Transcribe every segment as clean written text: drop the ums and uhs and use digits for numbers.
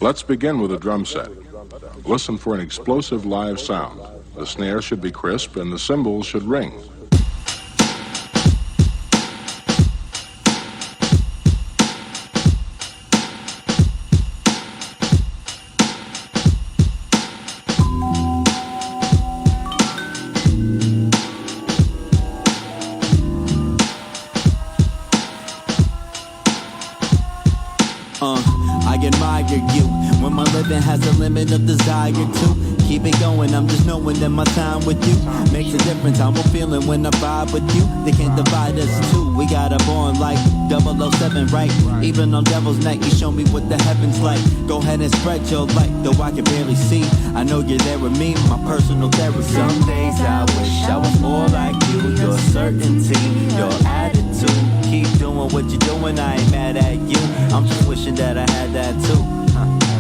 Let's begin with a drum set. Listen for an explosive live sound. The snare should be crisp and the cymbals should ring. I admire you when my living has a limit of desire to keep it going. I'm just knowing that my time with you makes a difference. I'm a feeling when I vibe with you. They can't divide us two. We got a bond like 007, right? Even on Devil's Night, you show me what the heavens like. Go ahead and spread your light, though I can barely see. I know you're there with me, my personal therapy. Some days I wish I was more like you. Your certainty, your attitude. Keep doing what you're doing, I ain't mad at you. I'm just wishing that I had that too.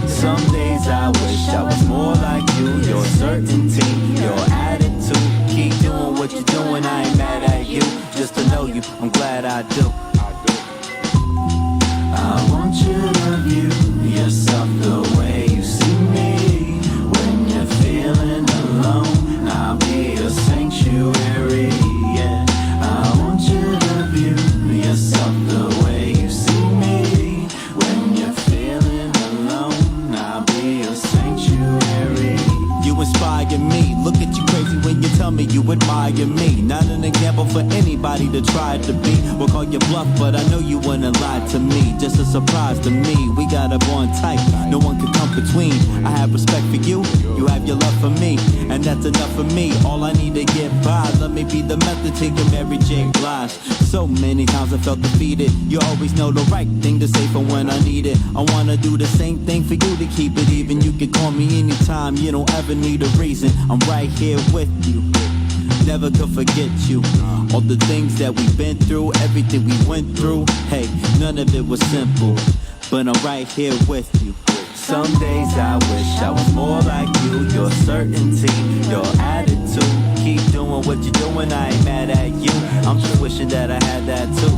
Some days I wish I was more like you. Your certainty, your attitude. Keep doing what you're doing, I ain't mad at you. Just to know you, I'm glad I do. I want you to view yourself the way you see me. When you're feeling alone, I'll be a sanctuary, yeah. I want you to view yourself the way you see me. When you're feeling alone, I'll be a sanctuary. You inspire me, look at you crazy when you tell me you admire me. Not an example for anybody to try to be. We'll call you bluff, but I know you wouldn't lie to me. Just a surprise to me, we got a bond tight, no one can come between. I have respect for you, you have your love for me, and that's enough for me. All I need to get by, let me be the method to your Mary J. Blige. So many times I felt defeated, you always know the right thing to say for when I need it. I wanna do the same thing for you to keep it even. You can call me anytime, you don't ever need a reason. I'm right here with you, never could forget you. All the things that we've been through, everything we went through, hey, none of it was simple, but I'm right here with you. Some days I wish I was more like you. Your certainty, your attitude. Keep doing what you're doing, I ain't mad at you. I'm just wishing that I had that too.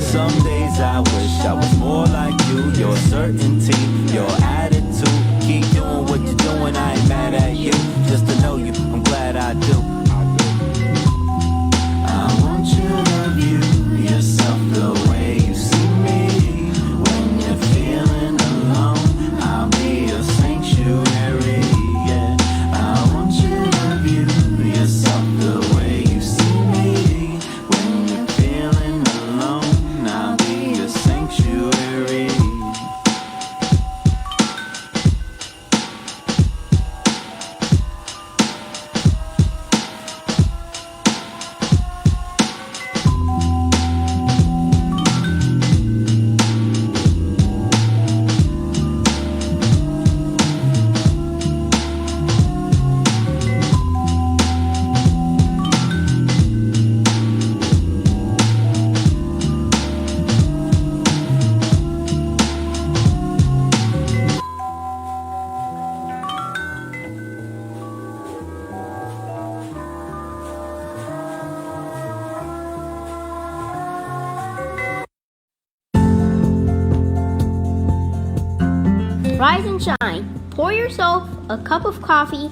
Some days I wish I was more like you. Your certainty, your attitude. Keep doing what you're doing, I ain't mad at you. Just to know you, I'm glad I do. I want you to view yourself the way you see me. When you're feeling alone, I'll be a sanctuary, yeah. I want you to view yourself the way you see me. When you're feeling alone, I'll be a sanctuary. Rise and shine. Pour yourself a cup of coffee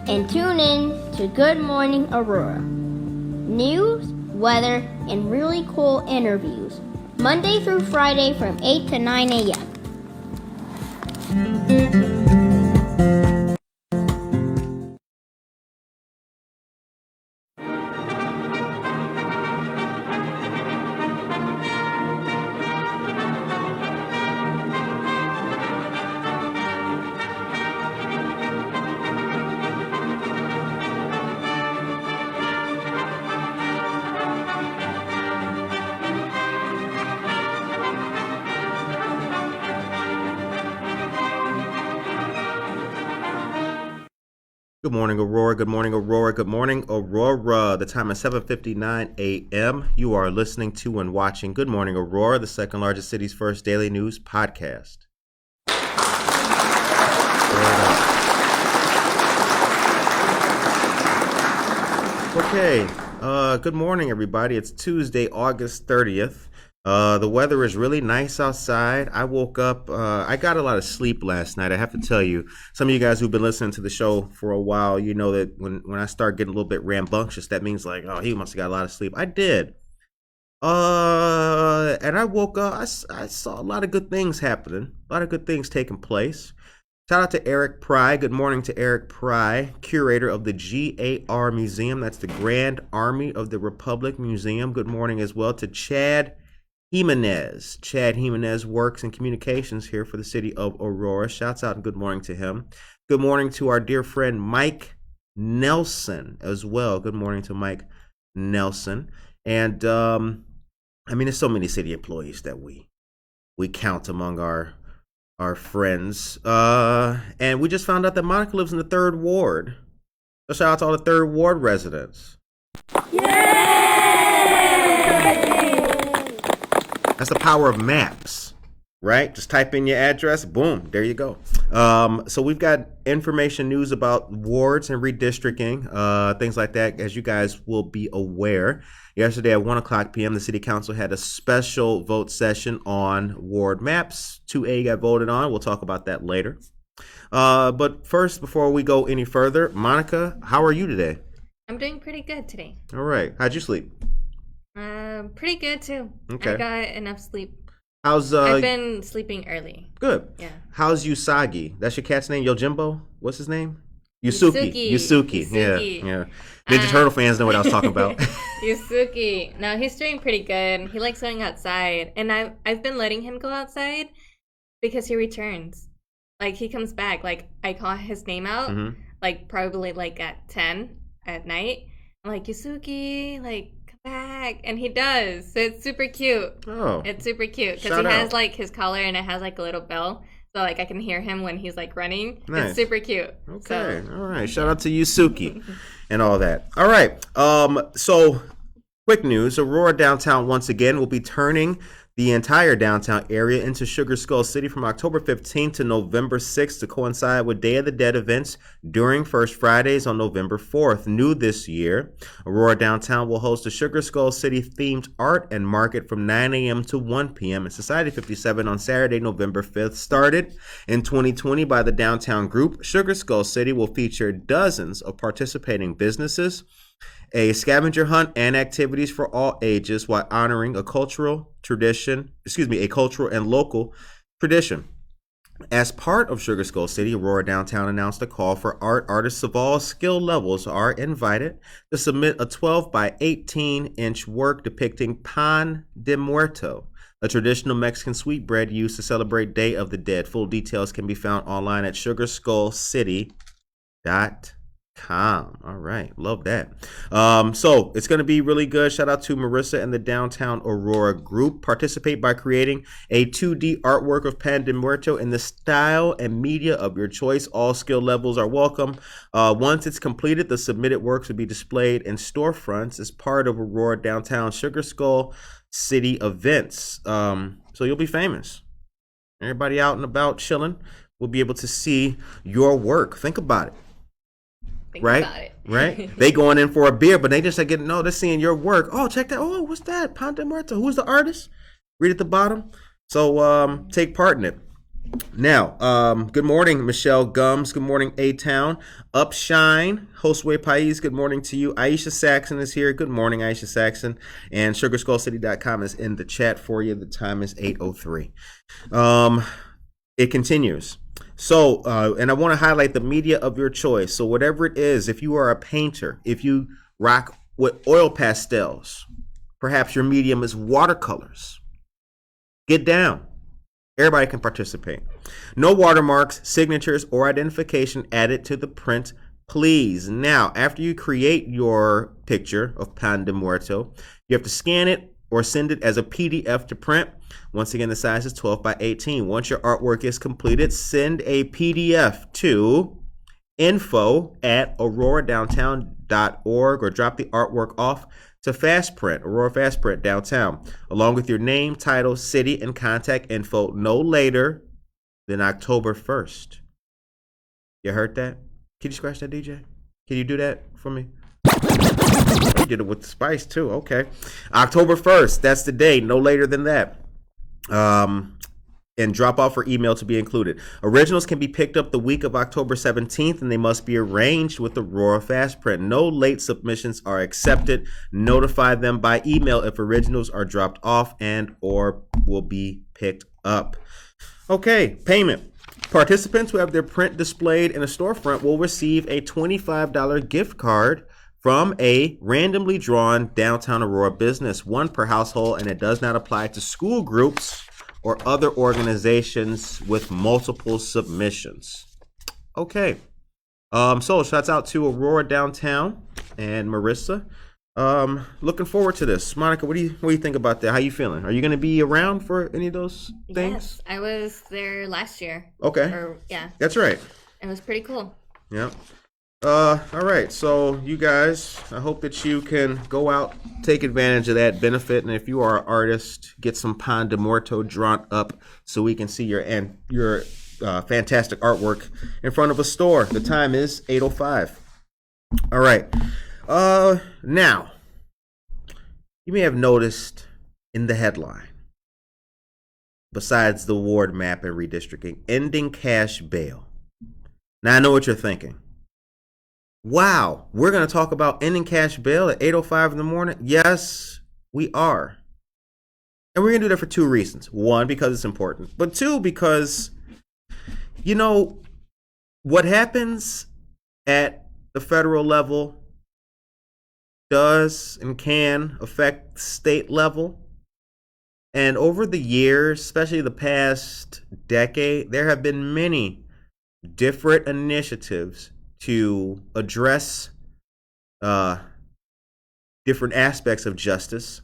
and tune in to Good Morning Aurora. News, weather, and really cool interviews. Monday through Friday from 8 to 9 a.m. Good morning, Aurora. Good morning, Aurora. Good morning, Aurora. The time is 7:59 a.m. You are listening to and watching Good Morning, Aurora, the second largest city's first daily news podcast. Okay. Good morning, everybody. It's Tuesday, August 30th. The weather is really nice outside. I woke up, I got a lot of sleep last night. I have to tell you, some of you guys who've been listening to the show for a while, you know that when I start getting a little bit rambunctious, that means like, oh, he must have got a lot of sleep. I did. And I woke up, I saw a lot of good things happening, a lot of good things taking place. Shout out to Eric Pry. Good morning to Eric Pry, curator of the GAR Museum. That's the Grand Army of the Republic Museum. Good morning as well to Chad Jimenez. Chad Jimenez works in communications here for the city of Aurora. Shouts out and good morning to him. Good morning to our dear friend Mike Nelson as well. Good morning to Mike Nelson. And I mean, there's so many city employees that we count among our friends. And we just found out that Monica lives in the 3rd Ward. So shout out to all the 3rd Ward residents. That's the power of maps, right? Just type in your address, boom, there you go. So we've got information, news about wards and redistricting, things like that, as you guys will be aware. Yesterday at 1 o'clock p.m., the City Council had a special vote session on ward maps. 2A got voted on. We'll talk about that later. But first, before we go any further, Monica, how are you today? I'm doing pretty good today. All right. How'd you sleep? Pretty good too. Okay. I got enough sleep. How's I've been sleeping early. Good. Yeah. How's Usagi? That's your cat's name? Yojimbo? What's his name? Yusuki. Yeah. Ninja Turtle fans know what I was talking about. Yusuki. No, he's doing pretty good. He likes going outside, and I've been letting him go outside because he returns. Like he comes back. Like I call his name out. Like probably like at 10 at night. I'm like, Yusuki, like come back, and he does. So it's super cute. Oh, it's super cute because he has like his collar and it has like a little bell. So, like, I can hear him when he's, like, running. Nice. It's super cute. Okay. So. All right. Shout out to Yusuki and all that. All right. So, quick news. Aurora Downtown, once again, will be turning the entire downtown area into Sugar Skull City from October 15th to November 6th to coincide with Day of the Dead events during First Fridays on November 4th. New this year, Aurora Downtown will host a Sugar Skull City themed art and market from 9 a.m. to 1 p.m. at Society 57 on Saturday, November 5th. Started in 2020 by the Downtown Group, Sugar Skull City will feature dozens of participating businesses, a scavenger hunt, and activities for all ages while honoring a cultural and local tradition. As part of Sugar Skull City, Aurora Downtown announced a call for art. Artists of all skill levels are invited to submit a 12 by 18-inch work depicting Pan de Muerto, a traditional Mexican sweetbread used to celebrate Day of the Dead. Full details can be found online at sugarskullcity.com. All right, love that. So it's going to be really good. Shout out to Marissa and the Downtown Aurora group. Participate by creating a 2D artwork of Pan de Muerto in the style and media of your choice. All skill levels are welcome. Once it's completed, the submitted works will be displayed in storefronts as part of Aurora Downtown Sugar Skull City events. So you'll be famous. Everybody out and about chilling will be able to see your work. Think about it. Right? They going in for a beer, but they just like getting, no, they're seeing your work. Oh, check that. Oh, what's that? Pan de Muerto. Who's the artist? Read at the bottom. So take part in it. Now, good morning, Michelle Gums. Good morning, A-Town. Upshine, Josue Pais, good morning to you. Aisha Saxon is here. Good morning, Aisha Saxon. And sugarskullcity.com is in the chat for you. The time is 8:03. It continues. So, and I want to highlight the media of your choice. So whatever it is, if you are a painter, if you rock with oil pastels, perhaps your medium is watercolors, get down. Everybody can participate. No watermarks, signatures, or identification added to the print, please. Now, after you create your picture of Pan de Muerto, you have to scan it or send it as a PDF to print. Once again, the size is 12 by 18. Once your artwork is completed, send a PDF to info@auroradowntown.org or drop the artwork off to Fastprint, Aurora Fastprint downtown, along with your name, title, city, and contact info no later than October 1st. You heard that? Can you scratch that, DJ? Can you do that for me? You did it with the spice too. Okay. October 1st. That's the day. No later than that. And drop off or email to be included. Originals can be picked up the week of October 17th, and they must be arranged with Aurora Fast Print. No late submissions are accepted. Notify them by email if originals are dropped off and or will be picked up. Okay, payment. Participants who have their print displayed in a storefront will receive a $25 gift card from a randomly drawn downtown Aurora business, one per household, and it does not apply to school groups or other organizations with multiple submissions. Okay. So shouts out to Aurora Downtown and Marissa. Looking forward to this. Monica, what do you think about that? How you feeling? Are you going to be around for any of those things? Yes, I was there last year. Okay. Yeah. That's right. It was pretty cool. Yeah. All right. So you guys, I hope that you can go out, take advantage of that benefit, and if you are an artist, get some Pan de Muerto drawn up so we can see your fantastic artwork in front of a store. The time is 8:05. All right. Now, you may have noticed in the headline, besides the ward map and redistricting, ending cash bail. Now I know what you're thinking. Wow, we're going to talk about ending cash bail at 8:05 in the morning? Yes, we are. And we're going to do that for two reasons. One, because it's important. But two, because, you know, what happens at the federal level does and can affect the state level. And over the years, especially the past decade, there have been many different initiatives to address different aspects of justice,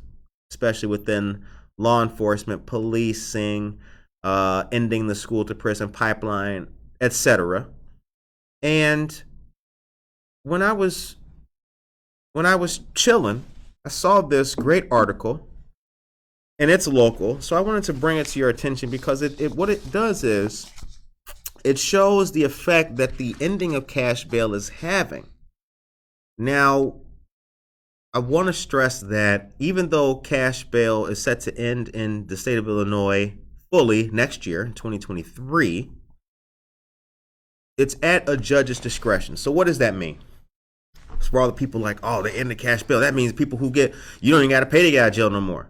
especially within law enforcement, policing, ending the school to prison pipeline, etc. And when I was chilling, I saw this great article, and it's local, so I wanted to bring it to your attention because what it does is it shows the effect that the ending of cash bail is having. Now, I want to stress that even though cash bail is set to end in the state of Illinois fully next year, 2023, it's at a judge's discretion. So what does that mean? So for all the people like, oh, they end the cash bail. That means people who you don't even got to pay to get out of jail no more.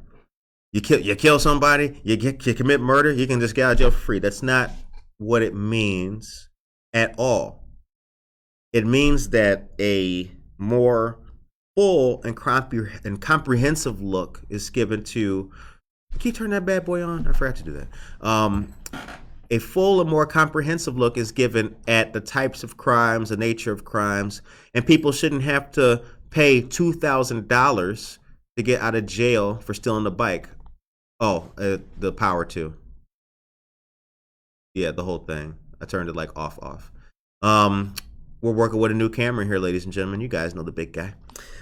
You kill somebody, you commit murder, you can just get out of jail for free. That's not what it means at all. It means that a more full and comprehensive look is given to. Can you turn that bad boy on? I forgot to do that. A full and more comprehensive look is given at the types of crimes, the nature of crimes, and people shouldn't have to pay $2,000 to get out of jail for stealing a bike. Oh, the power to. Yeah, the whole thing. I turned it like off. We're working with a new camera here, ladies and gentlemen. You guys know the big guy.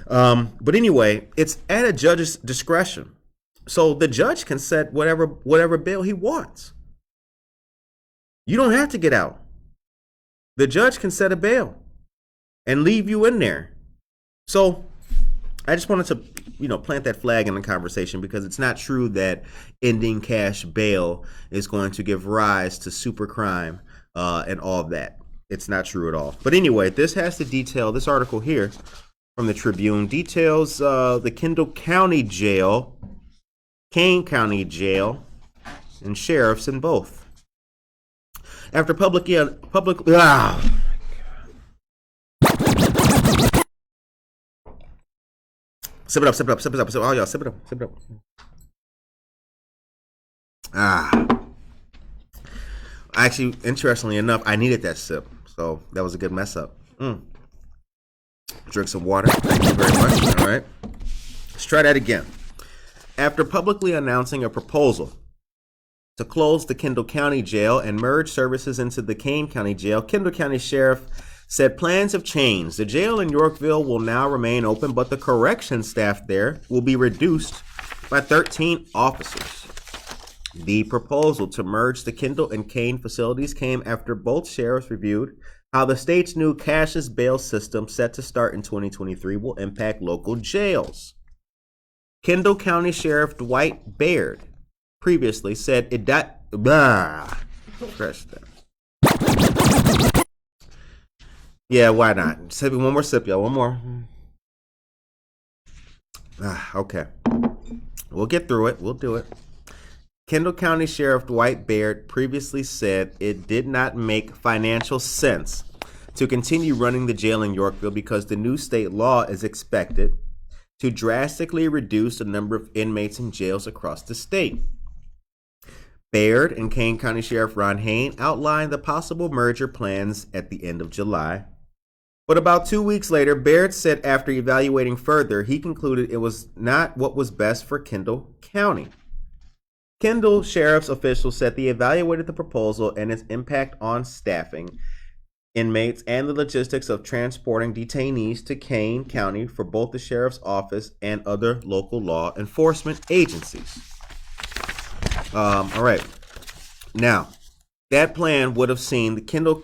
But anyway, it's at a judge's discretion. So the judge can set whatever bail he wants. You don't have to get out. The judge can set a bail and leave you in there. So I just wanted to, plant that flag in the conversation because it's not true that ending cash bail is going to give rise to super crime and all of that. It's not true at all. But anyway, this article here from the Tribune details the Kendall County Jail, Kane County Jail, and sheriffs in both. After Sip it up. Oh, y'all, sip it up. Actually, interestingly enough, I needed that sip, so that was a good mess up. Drink some water. Thank you very much. All right. Let's try that again. After publicly announcing a proposal to close the Kendall County Jail and merge services into the Kane County Jail, Kendall County Sheriff said plans have changed. The jail in Yorkville will now remain open, but the corrections staff there will be reduced by 13 officers. The proposal to merge the Kendall and Kane facilities came after both sheriffs reviewed how the state's new cashless bail system set to start in 2023 will impact local jails. Kendall County Sheriff Dwight Baird previously said it Yeah, why not? Sip one more sip, y'all. One more. Okay. We'll get through it. We'll do it. Kendall County Sheriff Dwight Baird previously said it did not make financial sense to continue running the jail in Yorkville because the new state law is expected to drastically reduce the number of inmates in jails across the state. Baird and Kane County Sheriff Ron Hain outlined the possible merger plans at the end of July. But about 2 weeks later, Baird said after evaluating further, he concluded it was not what was best for Kendall County. Kendall Sheriff's officials said they evaluated the proposal and its impact on staffing, inmates, and the logistics of transporting detainees to Kane County for both the sheriff's office and other local law enforcement agencies. All right. Now, that plan would have seen the Kane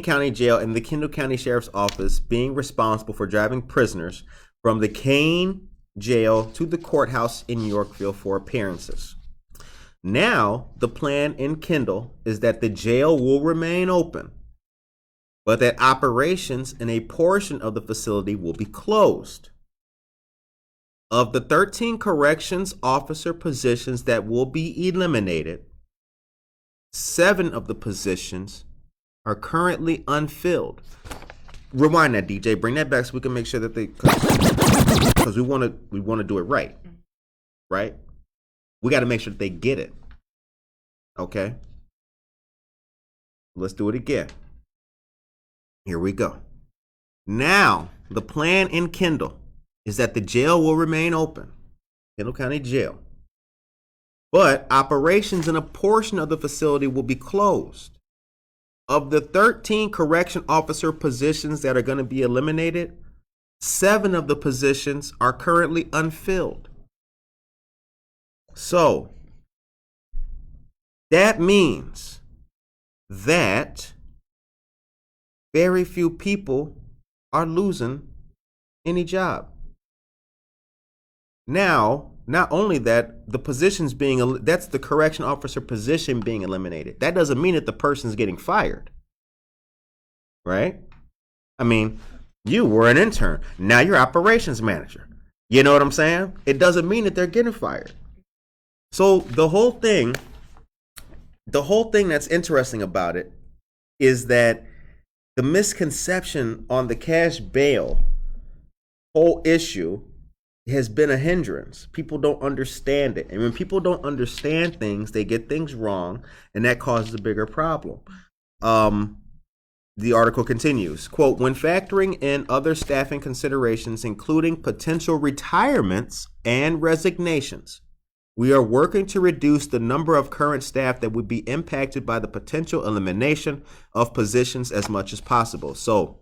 County Jail and the Kendall County Sheriff's Office being responsible for driving prisoners from the Kane Jail to the courthouse in Yorkville for appearances. Now, the plan in Kendall is that the jail will remain open, but that operations in a portion of the facility will be closed. Of the 13 corrections officer positions that will be eliminated, 7 of the positions are currently unfilled. Rewind that, DJ. Bring that back so we can make sure that because we want to do it right. Right? We got to make sure that they get it. Okay? Let's do it again. Here we go. Now, the plan in Kendall is that the jail will remain open, Kendall County Jail, but operations in a portion of the facility will be closed. Of the 13 correction officer positions that are going to be eliminated, 7 of the positions are currently unfilled. So, that means that very few people are losing any job. Now, not only that, the positions that's the correction officer position being eliminated. That doesn't mean that the person's getting fired. Right? I mean, you were an intern. Now you're operations manager. You know what I'm saying? It doesn't mean that they're getting fired. So the whole thing that's interesting about it is that the misconception on the cash bail whole issue has been a hindrance. People don't understand it. And when people don't understand things, they get things wrong, and that causes a bigger problem. The article continues, quote, when factoring in other staffing considerations, including potential retirements and resignations, we are working to reduce the number of current staff that would be impacted by the potential elimination of positions as much as possible. So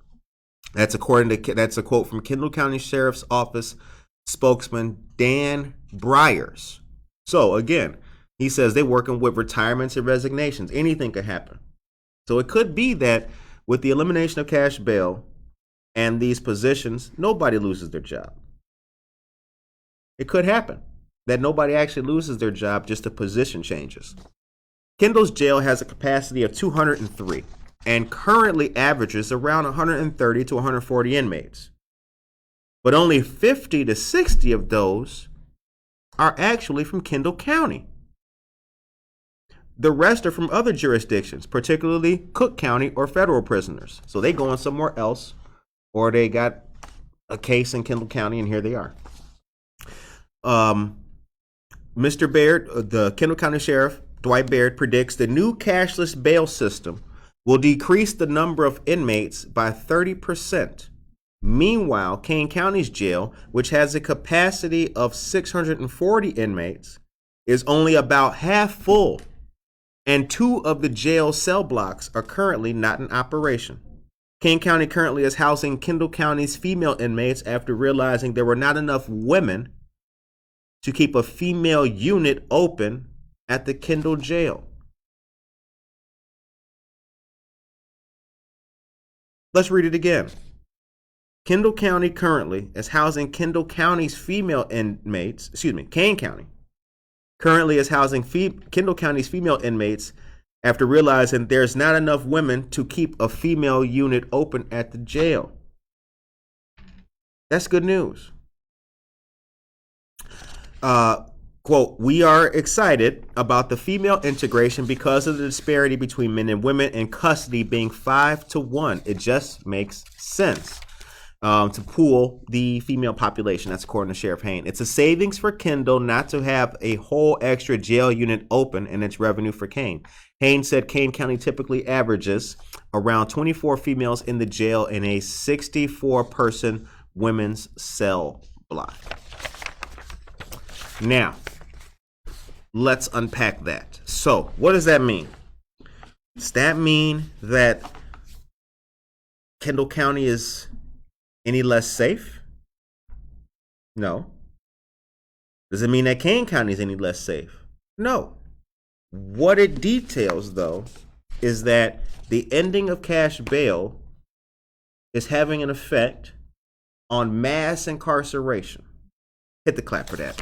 that's a quote from Kendall County Sheriff's Office spokesman Dan Bryers. So again, he says they're working with retirements and resignations. Anything could happen. So it could be that with the elimination of cash bail and these positions, nobody loses their job. It could happen that nobody actually loses their job, just the position changes. Kendall's jail has a capacity of 203 and currently averages around 130 to 140 inmates. But only 50 to 60 of those are actually from Kendall County. The rest are from other jurisdictions, particularly Cook County or federal prisoners. So they going somewhere else, or they got a case in Kendall County, and here they are. Mr. Baird, the Kendall County Sheriff, Dwight Baird, predicts the new cashless bail system will decrease the number of inmates by 30%. Meanwhile, Kane County's jail, which has a capacity of 640 inmates, is only about half full, and 2 of the jail cell blocks are currently not in operation. Kane County currently is housing Kendall County's female inmates after realizing there were not enough women to keep a female unit open at the Kendall jail. Let's read it again. Kendall County currently is housing Kendall County's female inmates, Kane County currently is housing Kendall County's female inmates after realizing there's not enough women to keep a female unit open at the jail. That's good news. Quote, we are excited about the female integration because of the disparity between men and women in custody being 5-1. It just makes sense to pool the female population. That's according to Sheriff Hain. It's a savings for Kendall not to have a whole extra jail unit open, and it's revenue for Kane. Hain said Kane County typically averages around 24 females in the jail in a 64-person women's cell block. Now, let's unpack that. So, what does that mean? Does that mean that Kendall County is any less safe? No. Does it mean that Kane County is any less safe? No. What it details, though, is that the ending of cash bail is having an effect on mass incarceration. Hit the clap for that.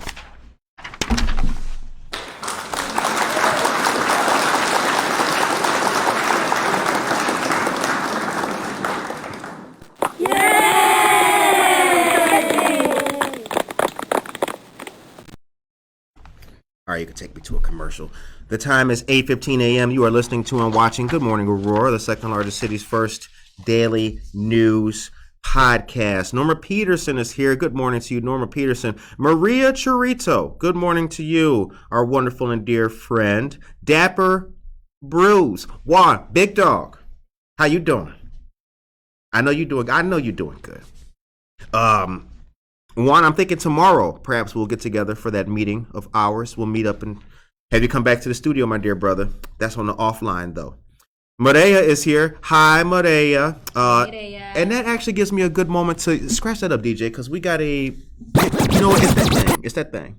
All right, you can take me to a commercial. The time is 8:15 a.m. You are listening to and watching Good Morning Aurora, the second largest city's first daily news podcast. Norma Peterson is here. Good morning to you, Norma Peterson. Maria Churrito, good morning to you, our wonderful and dear friend. Dapper Bruce. Juan, big dog. How you doing? I know you're doing good. Juan, I'm thinking tomorrow, perhaps we'll get together for that meeting of ours. We'll meet up and have you come back to the studio, my dear brother. That's on the offline, though. Maria is here. Hi, Maria. And that actually gives me a good moment to scratch that up, DJ, because we got a, you know what, it's that thing.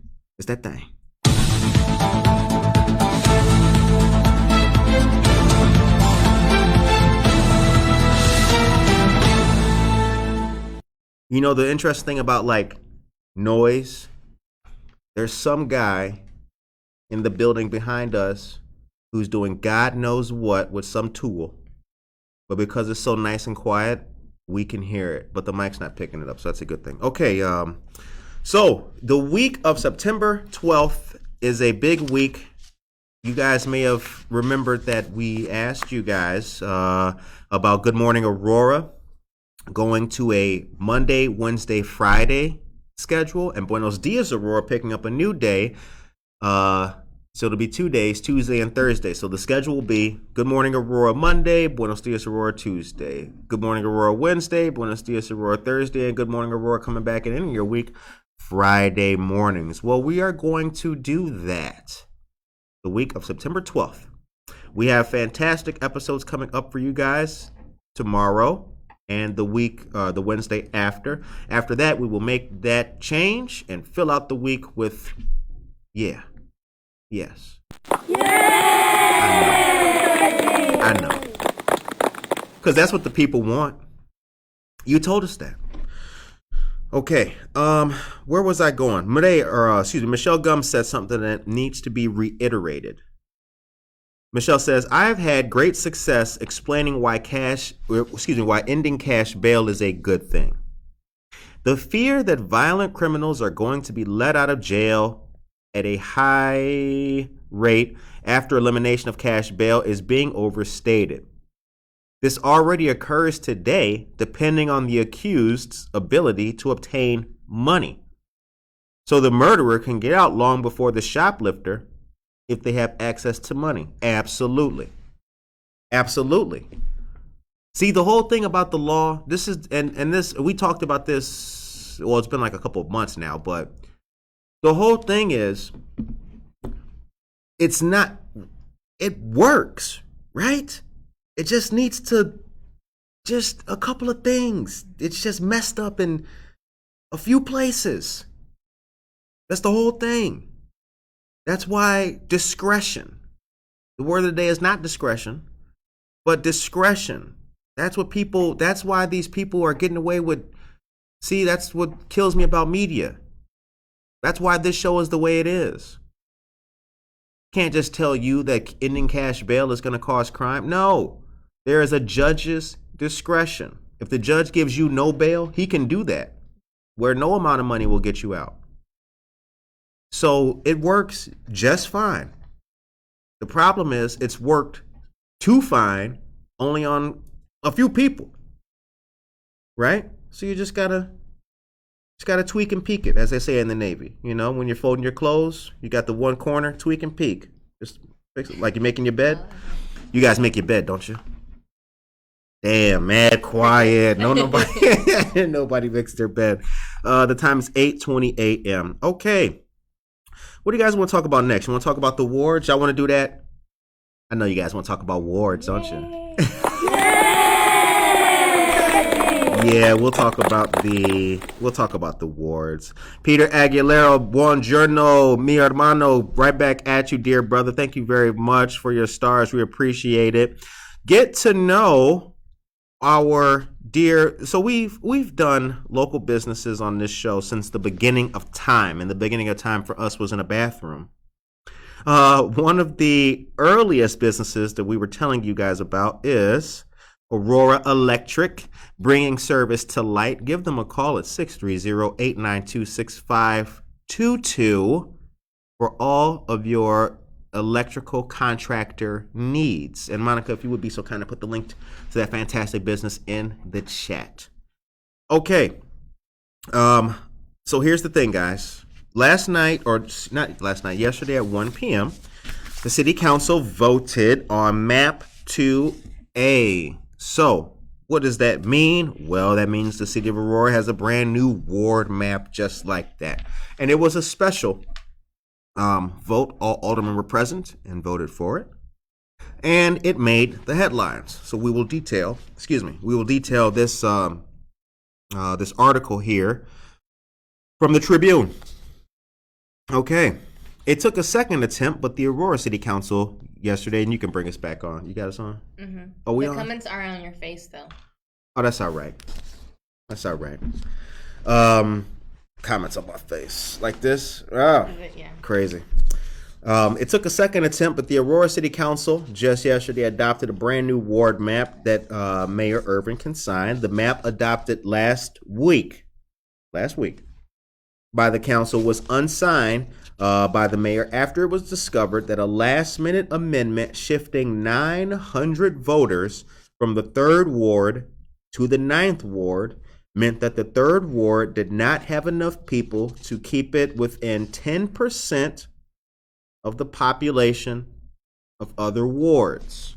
You know, the interesting thing about like noise, there's some guy in the building behind us who's doing God knows what with some tool. But because it's so nice and quiet, we can hear it. But the mic's not picking it up, so that's a good thing. Okay, so the week of September 12th is a big week. You guys may have remembered that we asked you guys about Good Morning Aurora going to a Monday, Wednesday, Friday schedule, and Buenos Dias Aurora picking up a new day. So it'll be 2 days, Tuesday and Thursday. So the schedule will be Good Morning Aurora Monday, Buenos Dias Aurora Tuesday, Good Morning Aurora Wednesday, Buenos Dias Aurora Thursday, and Good Morning Aurora coming back and ending your week Friday mornings. Well, we are going to do that the week of September 12th. We have fantastic episodes coming up for you guys tomorrow and the week, the Wednesday after. After that, we will make that change and fill out the week with, yes. I know. Because that's what the people want. You told us that. Okay, where was I going? Michelle Gum said something that needs to be reiterated. Michelle says, I've had great success explaining why ending cash bail is a good thing. The fear that violent criminals are going to be let out of jail at a high rate after elimination of cash bail is being overstated. This already occurs today, depending on the accused's ability to obtain money. So the murderer can get out long before the shoplifter if they have access to money. Absolutely. See, the whole thing about the law, this is, and this, we talked about this, well, it's been like a couple of months now, but the whole thing is, it works, right? It just needs to, just a couple of things. It's just messed up in a few places. That's the whole thing. That's why discretion, the word of the day is not discretion, but discretion That's why these people are getting away with. See, that's what kills me about media. That's why this show is the way it is. Can't just tell you that ending cash bail is going to cause crime. No, there is a judge's discretion. If the judge gives you no bail, he can do that, where no amount of money will get you out. So it works just fine. The problem is it's worked too fine only on a few people, right? So you just gotta tweak and peek it, as they say in the Navy. You know, when you're folding your clothes, you got the one corner, tweak and peek. Just fix it like you're making your bed. You guys make your bed, don't you? Damn, mad quiet. No, nobody makes their bed. The time is 8:20 a.m. Okay. What do you guys want to talk about next? You want to talk about the wards? Y'all want to do that? I know you guys want to talk about wards, don't you? Yeah, we'll talk about the wards. Peter Aguilera, buongiorno, mi hermano. Right back at you, dear brother. Thank you very much for your stars. We appreciate it. Get to know our dear. So we've done local businesses on this show since the beginning of time, and the beginning of time for us was in a bathroom. One of the earliest businesses that we were telling you guys about is Aurora Electric, bringing service to light. Give them a call at 630-892-6522 for all of your electrical contractor needs. And Monica, if you would be so kind to put the link to that fantastic business in the chat. Okay. So here's the thing, guys. Yesterday at 1 p.m., the city council voted on map 2A. So what does that mean? Well, that means the city of Aurora has a brand new ward map just like that. And it was a special vote. All aldermen were present and voted for it. And it made the headlines. So we will detail this this article here from the Tribune. Okay. It took a second attempt, but the Aurora City Council yesterday, and you can bring us back on. You got us on? Mm-hmm. Oh, we the on? comments are on your face, though. Oh, that's all right. That's all right. Comments on my face. Like this? Oh, Yeah. Crazy. It took a second attempt, but the Aurora City Council just yesterday adopted a brand new ward map that Mayor Irvin can sign. The map adopted last week by the council was unsigned by the mayor after it was discovered that a last-minute amendment shifting 900 voters from the 3rd Ward to the 9th Ward meant that the 3rd Ward did not have enough people to keep it within 10% of the population of other wards.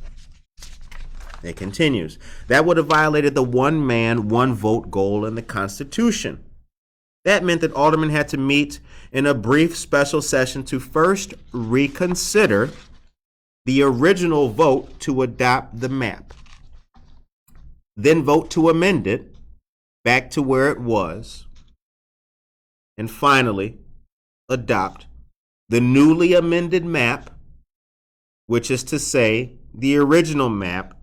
It continues. That would have violated the one man, one vote goal in the Constitution. That meant that aldermen had to meet in a brief special session to first reconsider the original vote to adopt the map, then vote to amend it back to where it was, and finally adopt the newly amended map, which is to say the original map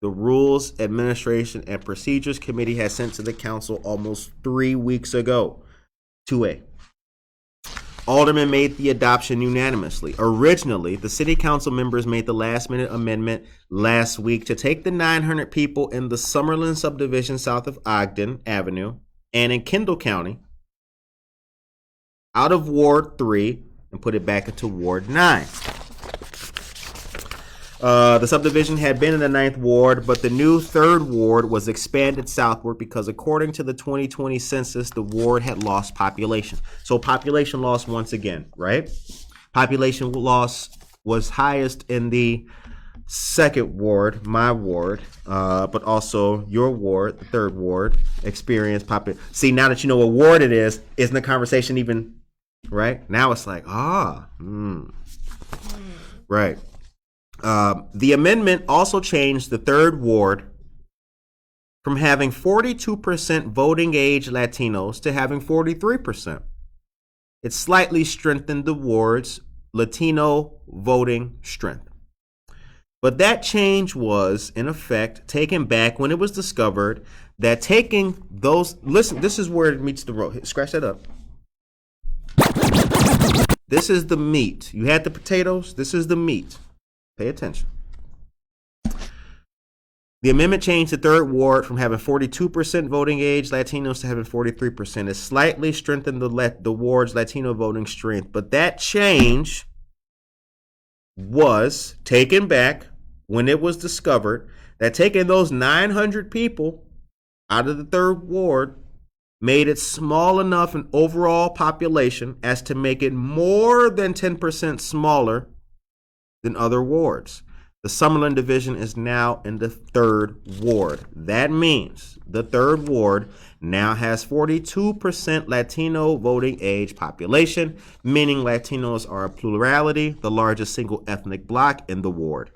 the Rules, Administration, and Procedures Committee has sent to the council almost 3 weeks ago. 2A. Aldermen made the adoption unanimously. Originally, the city council members made the last-minute amendment last week to take the 900 people in the Summerlin subdivision south of Ogden Avenue and in Kendall County out of Ward 3 and put it back into Ward 9. The subdivision had been in the 9th Ward, but the new 3rd Ward was expanded southward because according to the 2020 census, the ward had lost population. So population loss once again, right? Population loss was highest in the 2nd Ward, my ward, but also your ward, the 3rd Ward, experienced population. See, now that you know what ward it is, isn't the conversation even, right? Now it's like, right. The amendment also changed the 3rd Ward from having 42% voting age Latinos to having 43%. It slightly strengthened the ward's Latino voting strength. But that change was, in effect, taken back when it was discovered that taking those, listen, this is where it meets the road. Scratch that up. This is the meat. You had the potatoes. This is the meat. Pay attention. The amendment changed the third ward from having 42% voting age Latinos to having 43%. It slightly strengthened the ward's Latino voting strength, but that change was taken back when it was discovered that taking those 900 people out of the third ward made it small enough in overall population as to make it more than 10% smaller than other wards. The Summerlin division is now in the third ward. That means the third ward now has 42% Latino voting age population, meaning Latinos are a plurality, the largest single ethnic bloc in the ward.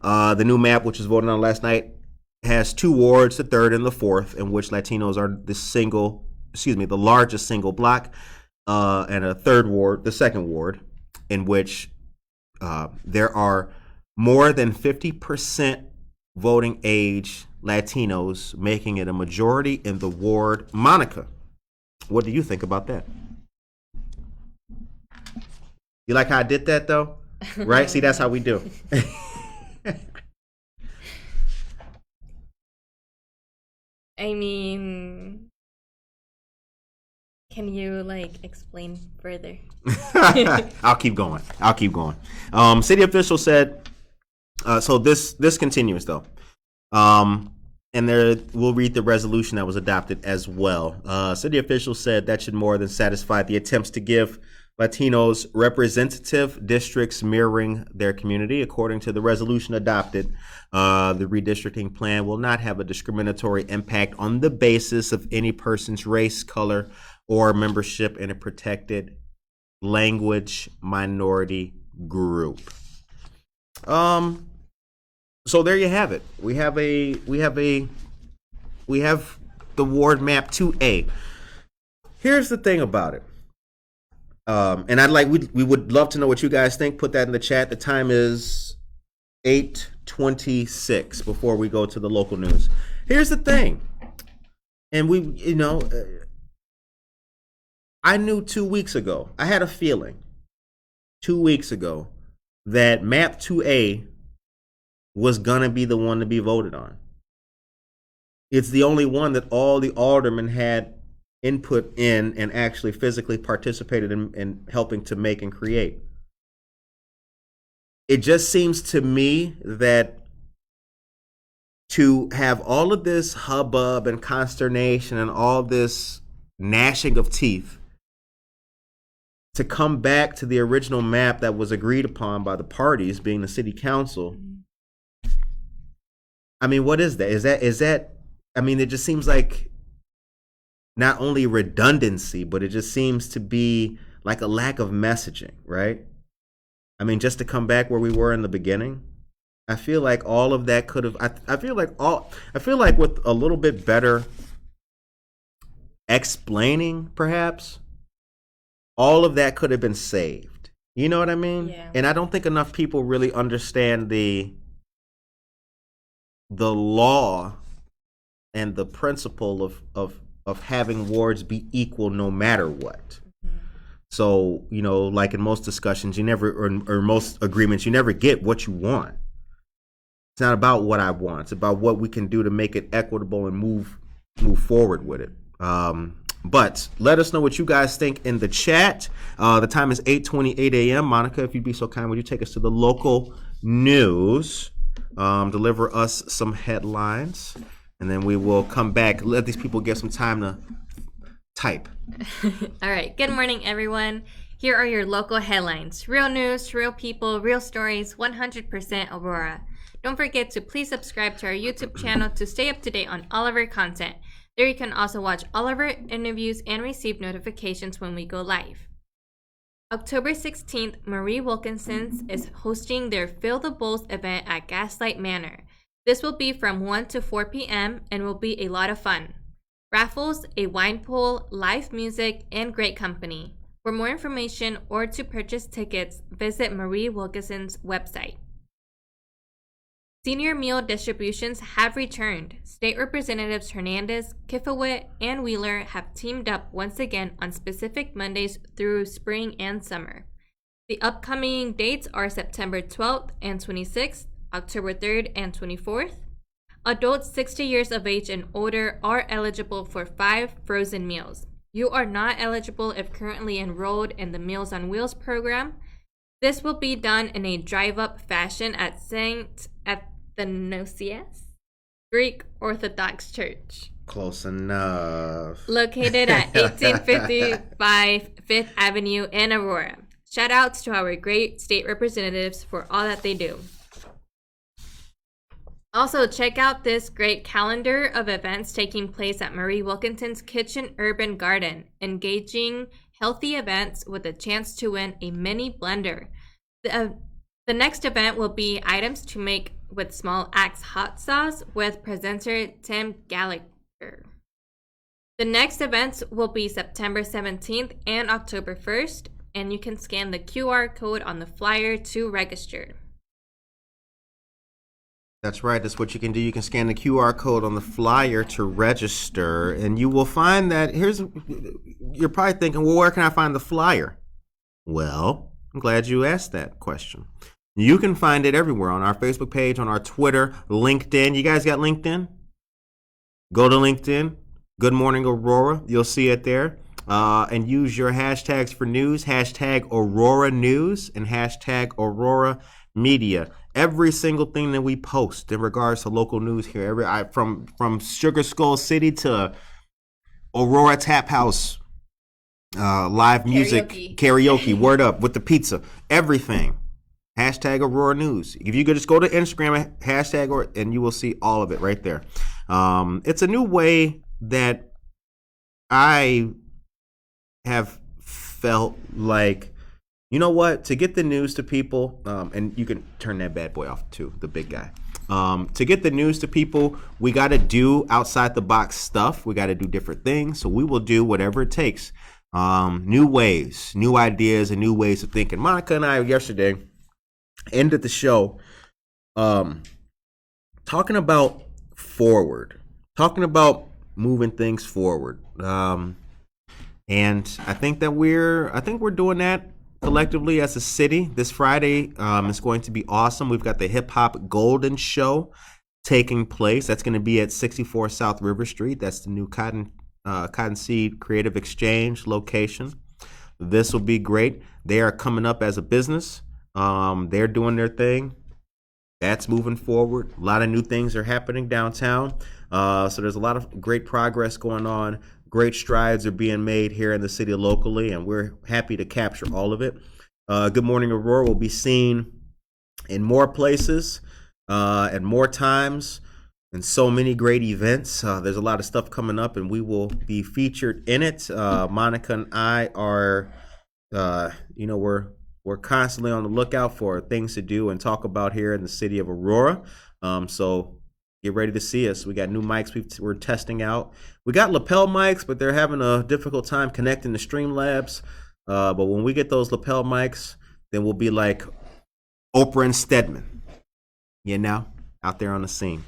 The new map, which was voted on last night, has two wards, the third and the fourth, in which Latinos are the largest single bloc, and a third ward, the second ward, in which there are more than 50% voting age Latinos, making it a majority in the ward. Monica, what do you think about that? You like how I did that, though? Right? See, that's how we do. I mean, can you explain further? I'll keep going. City officials said, so this continues though. And we'll read the resolution that was adopted as well. City officials said that should more than satisfy the attempts to give Latinos representative districts mirroring their community. According to the resolution adopted, the redistricting plan will not have a discriminatory impact on the basis of any person's race, color, or membership in a protected language minority group. So there you have it. We have the ward map 2A. Here's the thing about it. And we would love to know what you guys think. Put that in the chat. The time is 8:26 before we go to the local news. Here's the thing. And I knew 2 weeks ago, I had a feeling 2 weeks ago that map 2A was going to be the one to be voted on. It's the only one that all the aldermen had input in and actually physically participated in helping to make and create. It just seems to me that to have all of this hubbub and consternation and all this gnashing of teeth to come back to the original map that was agreed upon by the parties, being the city council. I mean, what is that? Is that I mean, it just seems like not only redundancy, but it just seems to be like a lack of messaging, right? I mean, just to come back where we were in the beginning, I feel like all of that could have. I feel like with a little bit better explaining, perhaps, all of that could have been saved. You know what I mean? Yeah. And I don't think enough people really understand the law and the principle of having wards be equal no matter what. Mm-hmm. So, like in most discussions, you never, or most agreements, you never get what you want. It's not about what I want. It's about what we can do to make it equitable and move forward with it. But let us know what you guys think in the chat. The time is 8:28 a.m. Monica, if you'd be so kind, would you take us to the local news? Deliver us some headlines, and then we will come back. Let these people get some time to type. All right. Good morning, everyone. Here are your local headlines. Real news, real people, real stories, 100% Aurora. Don't forget to please subscribe to our YouTube channel to stay up to date on all of our content. There you can also watch all of our interviews and receive notifications when we go live. October 16th, Marie Wilkinson's is hosting their Fill the Bowls event at Gaslight Manor. This will be from 1 to 4 p.m. and will be a lot of fun. Raffles, a wine pool, live music, and great company. For more information or to purchase tickets, visit Marie Wilkinson's website. Senior meal distributions have returned. State Representatives Hernandez, Kifowit, and Wheeler have teamed up once again on specific Mondays through spring and summer. The upcoming dates are September 12th and 26th, October 3rd and 24th. Adults 60 years of age and older are eligible for 5 frozen meals. You are not eligible if currently enrolled in the Meals on Wheels program. This will be done in a drive-up fashion at St. Athanasius Greek Orthodox Church. Close enough. Located at 1855 Fifth Avenue in Aurora. Shout outs to our great state representatives for all that they do. Also, check out this great calendar of events taking place at Marie Wilkinson's Kitchen Urban Garden. Engaging healthy events with a chance to win a mini blender. The next event will be items to make with Small Axe hot sauce with presenter Tim Gallagher. The next events will be September 17th and October 1st, and you can scan the QR code on the flyer to register. That's right. That's what you can do. You can scan the QR code on the flyer to register, and you will find that you're probably thinking, well, where can I find the flyer? Well, I'm glad you asked that question. You can find it everywhere on our Facebook page, on our Twitter, LinkedIn. You guys got LinkedIn? Go to LinkedIn. Good Morning Aurora. You'll see it there. And use your hashtags for news, hashtag Aurora News and hashtag Aurora Media. Every single thing that we post in regards to local news here, from Sugar Skull City to Aurora Tap House, live music, karaoke, word up with the pizza, everything. Hashtag Aurora News. If you could just go to Instagram, hashtag, and you will see all of it right there. It's a new way that I have felt like, you know what, to get the news to people, and you can turn that bad boy off too, the big guy. To get the news to people, we got to do outside the box stuff. We got to do different things. So we will do whatever it takes. New ways, new ideas, and new ways of thinking. Monica and I yesterday ended the show talking about moving things forward. And I think we're doing that collectively as a city. This Friday is going to be awesome. We've got the Hip Hop Golden Show taking place. That's going to be at 64 South River Street. That's the new Cottonseed Creative Exchange location. This will be great. They are coming up as a business. They're doing their thing. That's moving forward. A lot of new things are happening downtown. So there's a lot of great progress going on. Great strides are being made here in the city locally, and we're happy to capture all of it. Good Morning Aurora will be seen in more places, at more times, and so many great events. There's a lot of stuff coming up, and we will be featured in it. Monica and I are, we're constantly on the lookout for things to do and talk about here in the city of Aurora. So get ready to see us. We got new mics we're testing out. We got lapel mics, but they're having a difficult time connecting to Streamlabs. But when we get those lapel mics, then we'll be like Oprah and Stedman, out there on the scene.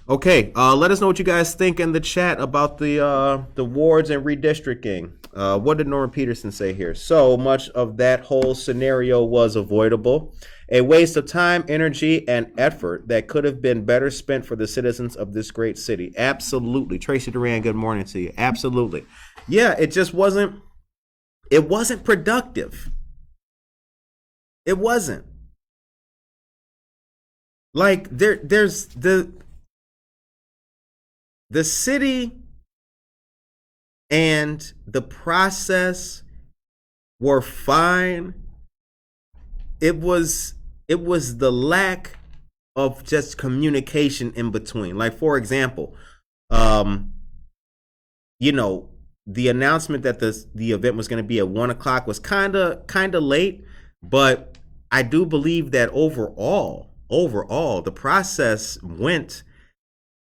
Okay, let us know what you guys think in the chat about the wards and redistricting. What did Norman Peterson say here? So much of that whole scenario was avoidable. A waste of time, energy, and effort that could have been better spent for the citizens of this great city. Absolutely. Tracy Duran, good morning to you. Absolutely. Yeah, it just wasn't productive. It wasn't. Like there's the city and the process were fine. It was the lack of just communication in between. Like, for example, the announcement that the event was going to be at 1:00 was kind of late, but I do believe that overall, the process went.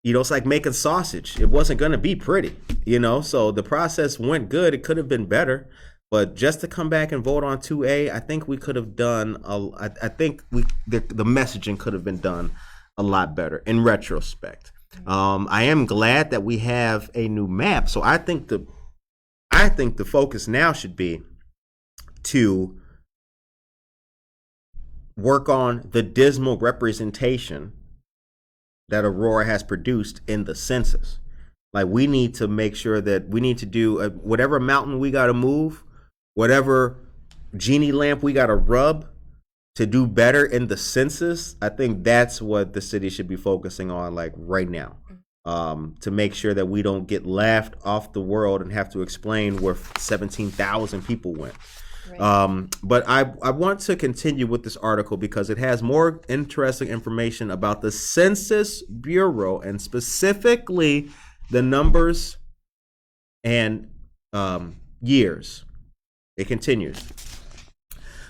It's like making sausage. It wasn't going to be pretty, so the process went good. It could have been better, but just to come back and vote on 2A, I think we could have done, the messaging could have been done a lot better in retrospect. I am glad that we have a new map. So I think the focus now should be to work on the dismal representation that Aurora has produced in the census. Like, we need to make sure that we need to do whatever mountain we got to move, whatever genie lamp we got to rub to do better in the census. I think that's what the city should be focusing on, like, right now, to make sure that we don't get laughed off the world and have to explain where 17,000 people went. Right. But I want to continue with this article because it has more interesting information about the Census Bureau and specifically the numbers and years. It continues.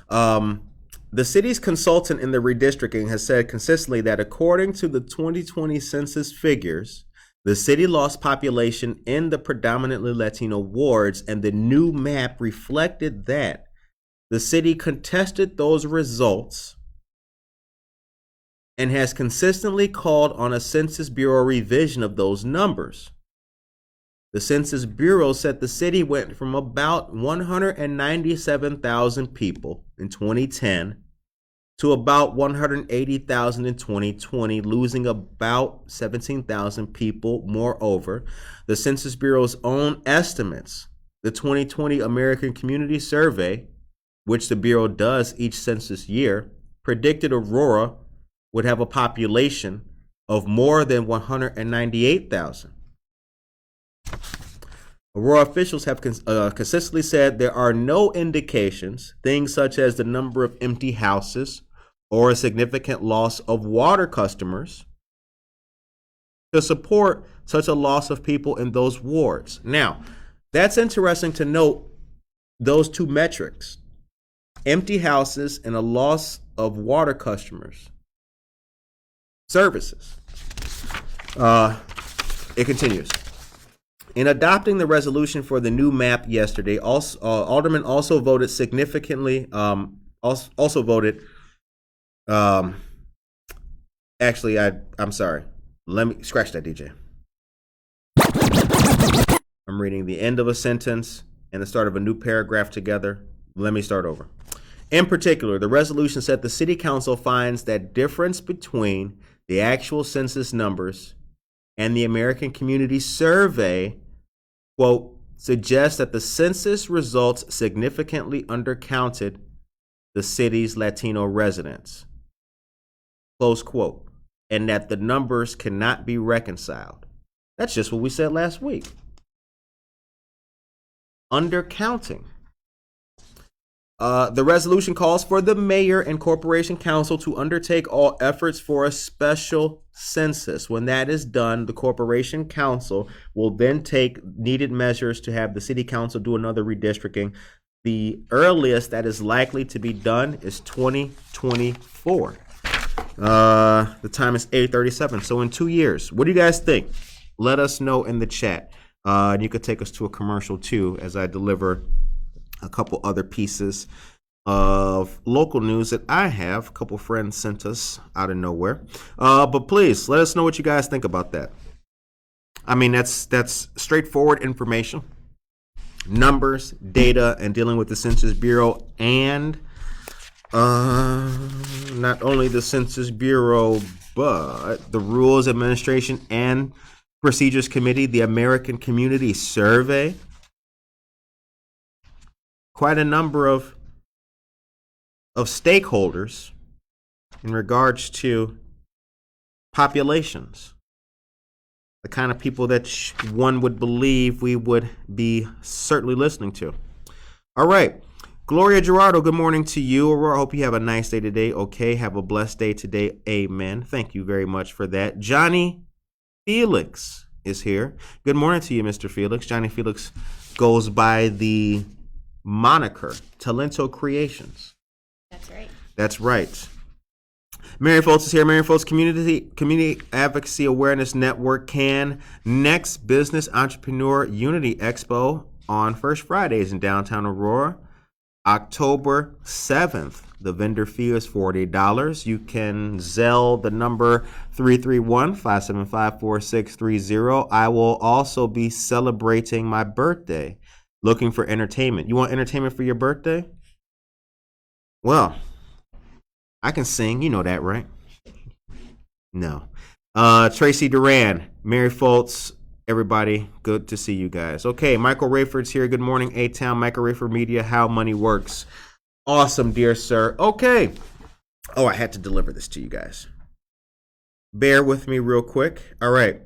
The city's consultant in the redistricting has said consistently that according to the 2020 census figures, the city lost population in the predominantly Latino wards, and the new map reflected that. The city contested those results and has consistently called on a Census Bureau revision of those numbers. The Census Bureau said the city went from about 197,000 people in 2010 to about 180,000 in 2020, losing about 17,000 people. Moreover, the Census Bureau's own estimates, the 2020 American Community Survey, which the Bureau does each census year, predicted Aurora would have a population of more than 198,000. Aurora officials have consistently said there are no indications, things such as the number of empty houses or a significant loss of water customers, to support such a loss of people in those wards. Now, that's interesting to note, those two metrics, empty houses and a loss of water customers. Services. It continues. In adopting the resolution for the new map yesterday, aldermen also voted significantly. Also voted. Actually, I'm sorry. Let me scratch that, DJ. I'm reading the end of a sentence and the start of a new paragraph together. Let me start over. In particular, the resolution said the city council finds that difference between the actual census numbers and the American Community Survey, quote, suggests that the census results significantly undercounted the city's Latino residents, close quote, and that the numbers cannot be reconciled. That's just what we said last week. Undercounting. The resolution calls for the mayor and corporation council to undertake all efforts for a special census. When that is done, the corporation council will then take needed measures to have the city council do another redistricting. The earliest that is likely to be done is 2024. The time is 8:37, so in 2 years. What do you guys think? Let us know in the chat. And you could take us to a commercial too as I deliver a couple other pieces of local news that I have. A couple friends sent us out of nowhere. But please let us know what you guys think about that. I mean, that's straightforward information, numbers, data, and dealing with the Census Bureau, and not only the Census Bureau, but the Rules Administration and Procedures Committee, the American Community Survey. Quite a number of stakeholders in regards to populations, the kind of people that one would believe we would be certainly listening to. All right, Gloria Gerardo, good morning to you. Aurora, I hope you have a nice day today. Okay, have a blessed day today. Amen. Thank you very much for that. Johnny Felix is here. Good morning to you, Mr. Felix. Johnny Felix goes by the moniker Talento Creations. That's right. That's right. Marion Foltz is here. Marion Foltz Community Advocacy Awareness Network CAN Next Business Entrepreneur Unity Expo on First Fridays in downtown Aurora, October 7th The vendor fee is $40. You can Zelle the number 331-575-4630. I will also be celebrating my birthday. Looking for entertainment. You want entertainment for your birthday? Well, I can sing. You know that, right? No. Tracy Duran, Mary Foltz, everybody, good to see you guys. Okay, Michael Rayford's here. Good morning, A-Town. Michael Rayford Media, How Money Works. Awesome, dear sir. Okay. Oh, I had to deliver this to you guys. Bear with me real quick. All right.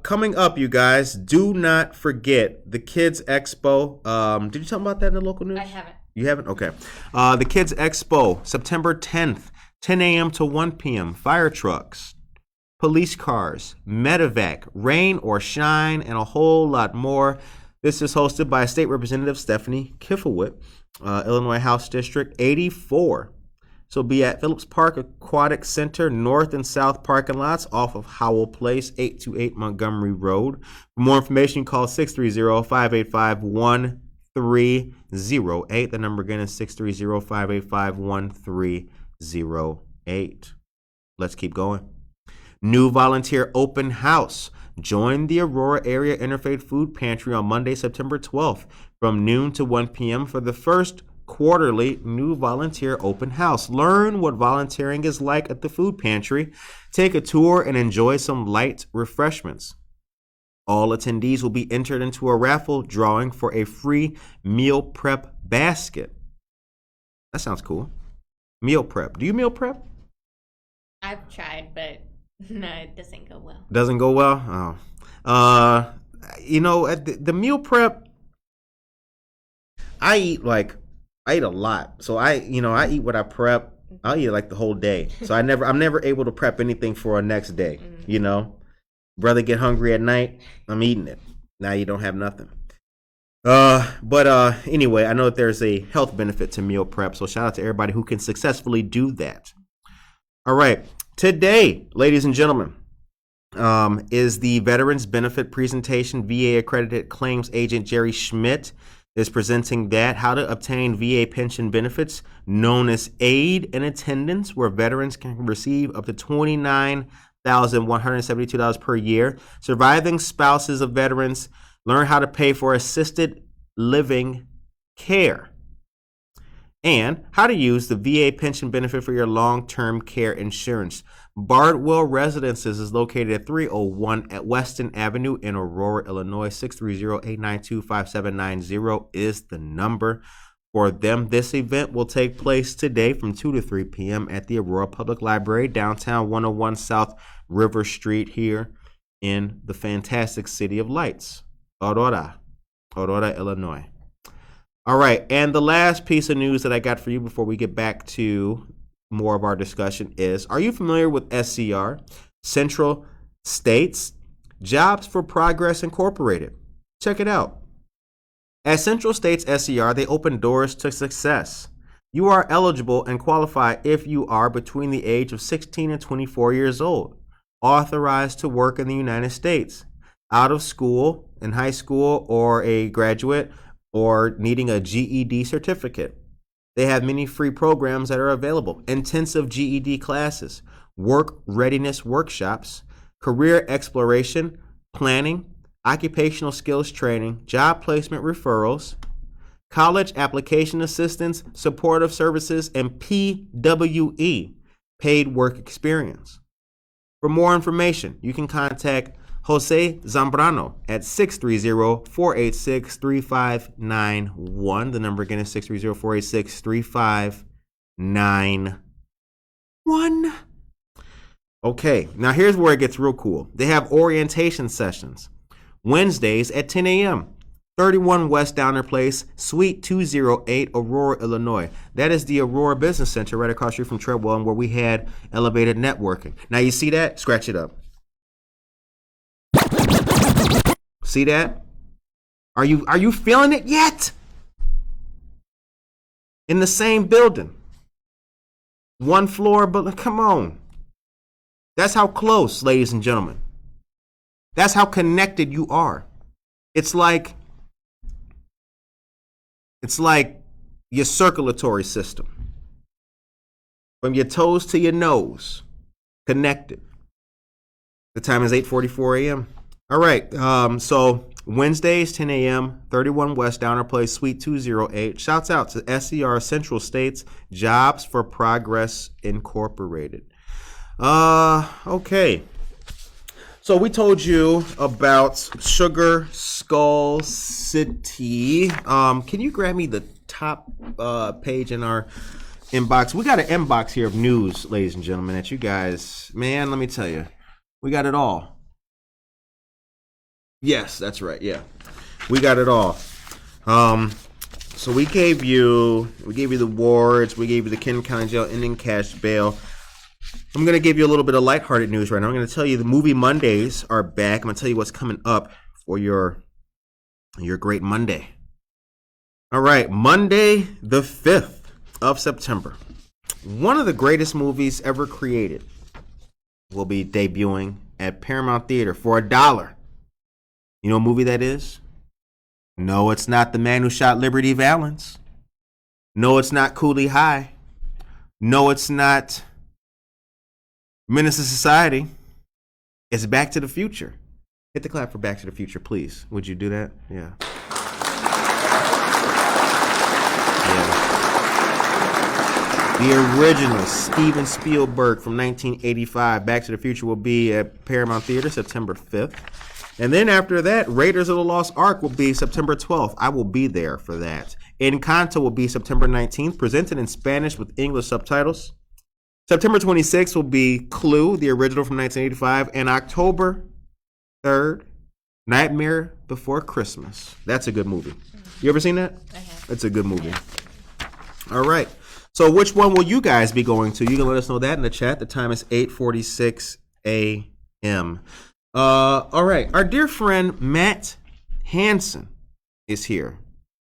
Coming up, you guys, do not forget the Kids Expo. Did you tell me about that in the local news? I haven't. You haven't? Okay. The Kids Expo, September 10th, 10 a.m. to 1 p.m. Fire trucks, police cars, medevac, rain or shine, and a whole lot more. This is hosted by State Representative Stephanie Kiffelwit, Illinois House District 84. So be at Phillips Park Aquatic Center, north and south parking lots off of Howell Place, 828 Montgomery Road. For more information, call 630-585-1308. The number again is 630-585-1308. Let's keep going. New volunteer open house. Join the Aurora Area Interfaith Food Pantry on Monday, September 12th from noon to 1 p.m. for the first quarterly new volunteer open house. Learn what volunteering is like at the food pantry. Take a tour and enjoy some light refreshments. All attendees will be entered into a raffle drawing for a free meal prep basket. That sounds cool. Meal prep. Do you meal prep? I've tried, but no, it doesn't go well. Doesn't go well? Oh. At the meal prep, I eat a lot. So I eat what I prep. I'll eat like the whole day. So I'm never able to prep anything for a next day. Brother get hungry at night, I'm eating it. Now you don't have nothing. But anyway, I know that there's a health benefit to meal prep. So shout out to everybody who can successfully do that. All right. Today, ladies and gentlemen, is the Veterans Benefit Presentation. VA accredited claims agent Jerry Schmitt is presenting that, how to obtain VA pension benefits known as aid and attendance, where veterans can receive up to $29,172 per year. Surviving spouses of veterans learn how to pay for assisted living care, and how to use the VA pension benefit for your long-term care insurance. Bardwell Residences is located at 301 at Weston Avenue in Aurora, Illinois. 630-892-5790 is the number for them. This event will take place today from 2 to 3 p.m. at the Aurora Public Library, downtown 101 South River Street here in the fantastic City of Lights, Aurora, Illinois. All right, and the last piece of news that I got for you before we get back to more of our discussion is, are you familiar with SCR, Central States Jobs for Progress Incorporated? Check it out. At Central States SCR, they open doors to success. You are eligible and qualify if you are between the age of 16 and 24 years old, authorized to work in the United States, out of school, in high school, or a graduate, or needing a GED certificate. They have many free programs that are available: intensive GED classes, work readiness workshops, career exploration, planning, occupational skills training, job placement referrals, college application assistance, supportive services, and PWE, paid work experience. For more information, you can contact Jose Zambrano at 630-486-3591. The number again is 630-486-3591. Okay, now here's where it gets real cool. They have orientation sessions Wednesdays at 10 a.m. 31 West Downer Place, Suite 208, Aurora, Illinois. That is the Aurora Business Center right across the street from Treadwell, and where we had elevated networking. Now you see that? Scratch it up. See that? Are you feeling it yet? In the same building. One floor, but come on. That's how close, ladies and gentlemen. That's how connected you are. It's like your circulatory system. from your toes to your nose, connected. The time is 8:44 a.m. All right, so Wednesdays, 10 a.m., 31 West Downer Place, Suite 208. Shouts out to SCR Central States Jobs for Progress Incorporated. Okay. So we told you about Sugar Skull City. Can you grab me the top page in our inbox? We got an inbox here of news, ladies and gentlemen, that you guys, man, let me tell you, we got it all. Yes, that's right. Yeah, we got it all. So we gave you the wards, we gave you the Kenton County Jail ending cash bail. I'm gonna give you a little bit of lighthearted news right now. I'm gonna tell you the movie Mondays are back. I'm gonna tell you what's coming up for your great Monday. All right, Monday the 5th of September. One of the greatest movies ever created will be debuting at Paramount Theater for $1. You know what movie that is? No, it's not The Man Who Shot Liberty Valance. No, it's not Cooley High. No, it's not Menace to Society. It's Back to the Future. Hit the clap for Back to the Future, please. Would you do that? Yeah. The original Steven Spielberg from 1985, Back to the Future, will be at Paramount Theater September 5th. And then after that, Raiders of the Lost Ark will be September 12th. I will be there for that. Encanto will be September 19th, presented in Spanish with English subtitles. September 26th will be Clue, the original from 1985. And October 3rd, Nightmare Before Christmas. That's a good movie. You ever seen that? I have. It's a good movie. All right. So which one will you guys be going to? You can let us know that in the chat. The time is 8:46 a.m. All right. Our dear friend Matt Hansen is here.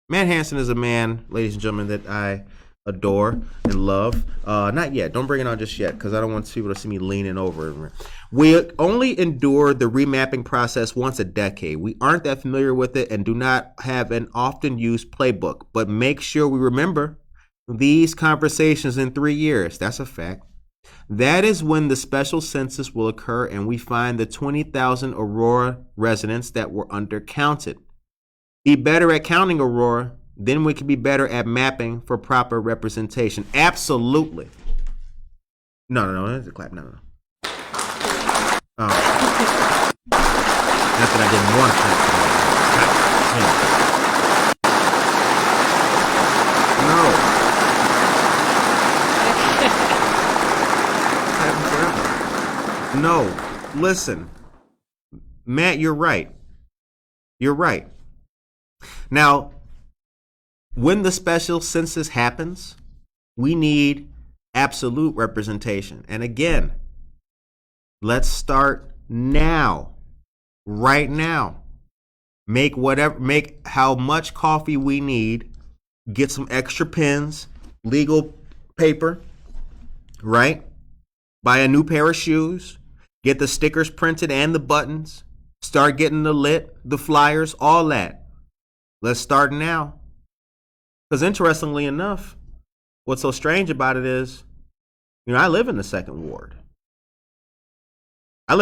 Matt Hansen is a man, ladies and gentlemen, that I adore and love. Not yet. Don't bring it on just yet, because I don't want people to see me leaning over. We only endure the remapping process once a decade. We aren't that familiar with it and do not have an often used playbook. But make sure we remember these conversations in 3 years. That's a fact. That is when the special census will occur and we find the 20,000 Aurora residents that were undercounted. Be better at counting, Aurora. Then we can be better at mapping for proper representation. Absolutely. No, that's a clap. No. Oh. Not that I didn't want to clap. No. Listen. Matt, you're right. Now, when the special census happens, we need absolute representation. And again, let's start now, right now. Make how much coffee we need, get some extra pens, legal paper, right? Buy a new pair of shoes, get the stickers printed and the buttons, start getting the lit, the flyers, all that. Let's start now. Because interestingly enough, what's so strange about it is, I live in the second ward. I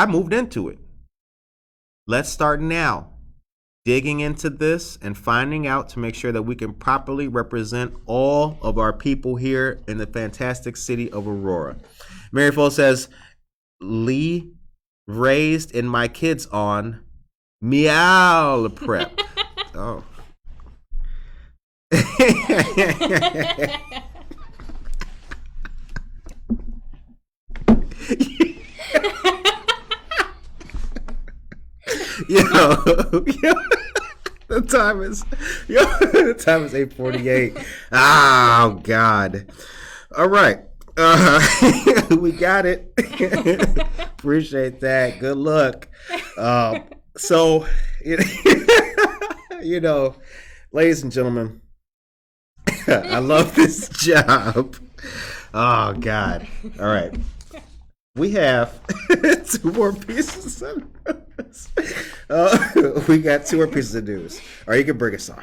moved into it. Let's start now, digging into this and finding out to make sure that we can properly represent all of our people here in the fantastic city of Aurora. Mary Fo says, Lee raised in my kids on meow prep. Oh. The time is 8:48. Oh God. All right. We got it. Appreciate that. Good luck. So ladies and gentlemen, I love this job. Oh God. All right. We have 2 more pieces of news. We got 2 more pieces of news. All right, you can bring us on.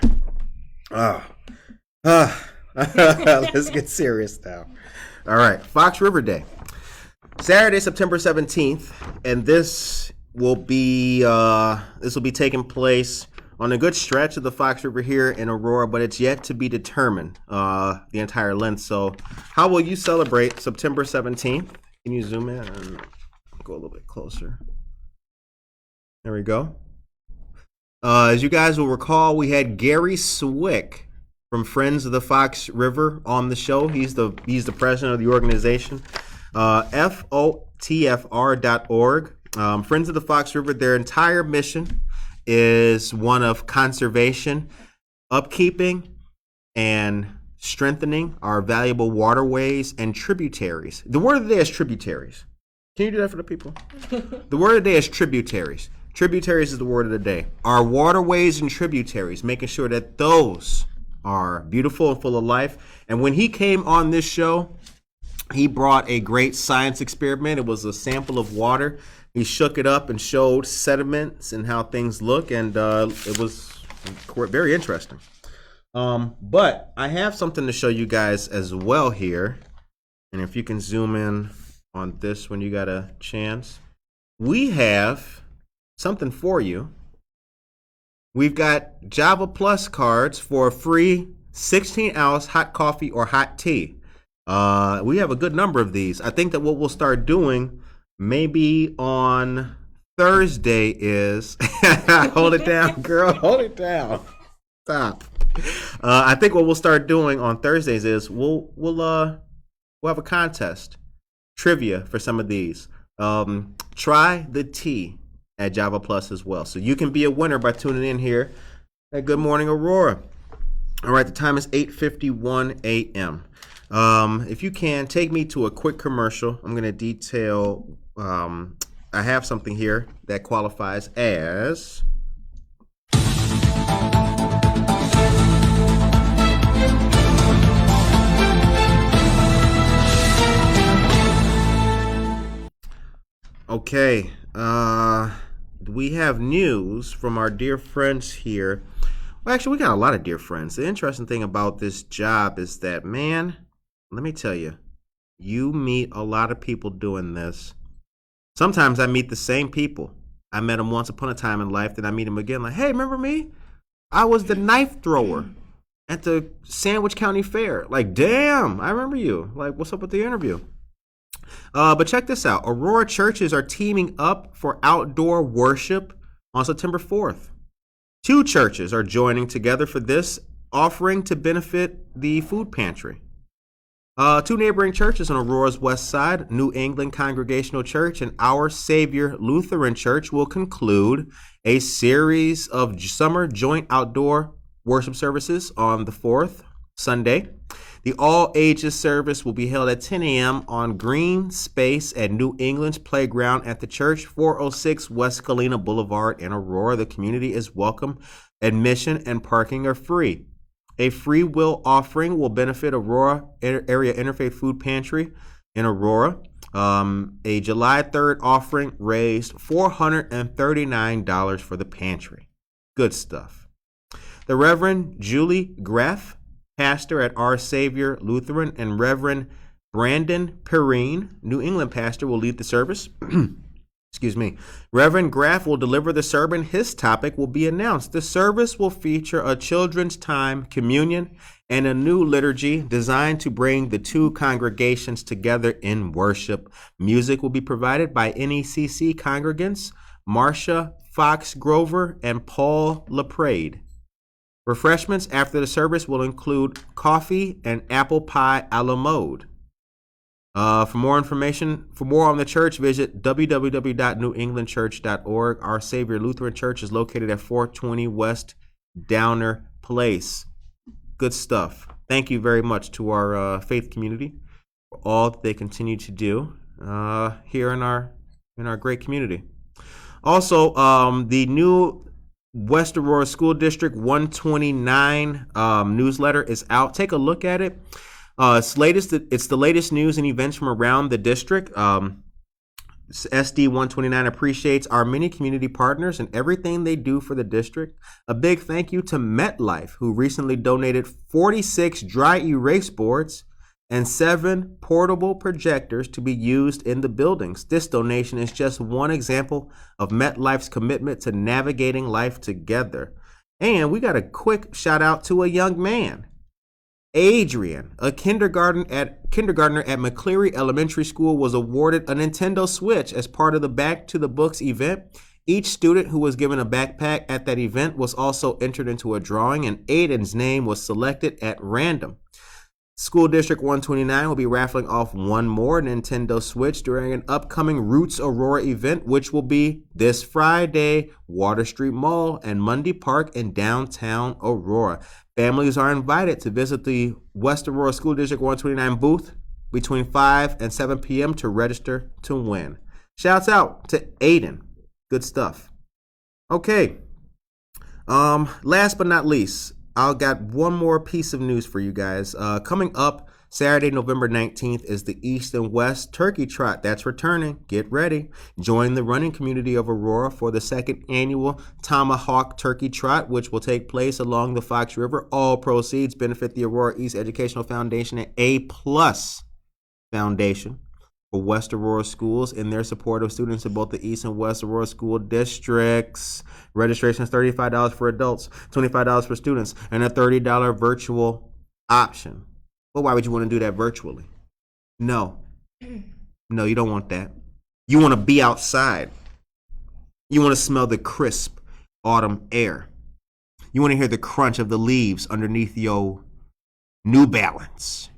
Let's get serious now. All right, Fox River Day, Saturday, September 17th, and this will be taking place on a good stretch of the Fox River here in Aurora, but it's yet to be determined the entire length. So, how will you celebrate September 17th? Can you zoom in and go a little bit closer? There we go. As you guys will recall, we had Gary Swick from Friends of the Fox River on the show. He's the president of the organization, FOTFR.org. Friends of the Fox River, their entire mission is one of conservation, upkeeping, and strengthening our valuable waterways and tributaries. The word of the day is tributaries. Can you do that for the people? The word of the day is tributaries. Tributaries is the word of the day. Our waterways and tributaries, making sure that those are beautiful and full of life. And when he came on this show, he brought a great science experiment. It was a sample of water. He shook it up and showed sediments and how things look, and it was very interesting. But I have something to show you guys as well here. And if you can zoom in on this when you got a chance. We have something for you. We've got Java Plus cards for a free 16-ounce hot coffee or hot tea. We have a good number of these. I think that what we'll start doing maybe on Thursday is hold it down, girl. Hold it down. Stop. I think what we'll start doing on Thursdays is we'll have a contest, trivia for some of these. Try the tea at Java Plus as well. So you can be a winner by tuning in here at Good Morning Aurora. All right, the time is 8:51 a.m. If you can, take me to a quick commercial. I'm going to detail, I have something here that qualifies as... Okay, we have news from our dear friends here. Well, actually, we got a lot of dear friends. The interesting thing about this job is that, man, let me tell you, you meet a lot of people doing this. Sometimes I meet the same people. I met them once upon a time in life, then I meet them again. Like, hey, remember me? I was the knife thrower at the Sandwich County Fair. Like, damn, I remember you. Like, what's up with the interview? But check this out. Aurora churches are teaming up for outdoor worship on September 4th. 2 churches are joining together for this offering to benefit the food pantry. 2 neighboring churches on Aurora's west side, New England Congregational Church and Our Savior Lutheran Church, will conclude a series of summer joint outdoor worship services on the 4th, Sunday. The all-ages service will be held at 10 a.m. on green space at New England's playground at the church, 406 West Galena Boulevard in Aurora. The community is welcome. Admission and parking are free. A free will offering will benefit Aurora Area Interfaith Food Pantry in Aurora. A July 3rd offering raised $439 for the pantry. Good stuff. The Reverend Julie Graff, pastor at Our Savior Lutheran, and Reverend Brandon Perrine, New England pastor, will lead the service. Excuse me. Reverend Graff will deliver the sermon. His topic will be announced. The service will feature a children's time, communion, and a new liturgy designed to bring the 2 congregations together in worship. Music will be provided by NECC congregants Marcia Fox Grover and Paul LaPrade. Refreshments after the service will include coffee and apple pie a la mode. For more information, for more on the church, visit www.newenglandchurch.org. Our Savior Lutheran Church is located at 420 West Downer Place. Good stuff. Thank you very much to our faith community for all that they continue to do here in our great community. Also, the new West Aurora School District 129 newsletter is out. Take a look at it. It's the latest news and events from around the district. SD 129 appreciates our many community partners and everything they do for the district. A big thank you to MetLife, who recently donated 46 dry erase boards and 7 portable projectors to be used in the buildings. This donation is just one example of MetLife's commitment to navigating life together. And we got a quick shout out to a young man. Adrian, a kindergartner at McCleary Elementary School, was awarded a Nintendo Switch as part of the Back to the Books event. Each student who was given a backpack at that event was also entered into a drawing, and Aiden's name was selected at random. School District 129 will be raffling off one more Nintendo Switch during an upcoming Roots Aurora event, which will be this Friday, Water Street Mall and Mundy Park in downtown Aurora. Families are invited to visit the West Aurora School District 129 booth between 5 and 7 p.m. to register to win. Shouts out to Aiden. Good stuff. Okay. Last but not least, I got one more piece of news for you guys. Coming up Saturday, November 19th is the East and West Turkey Trot. That's returning. Get ready. Join the running community of Aurora for the second annual Tomahawk Turkey Trot, which will take place along the Fox River. All proceeds benefit the Aurora East Educational Foundation and A+ Foundation for West Aurora schools in their support of students in both the East and West Aurora school districts. Registration is $35 for adults, $25 for students, and a $30 virtual option. Well, why would you want to do that virtually? No, you don't want that. You want to be outside. You want to smell the crisp autumn air. You want to hear the crunch of the leaves underneath your New Balance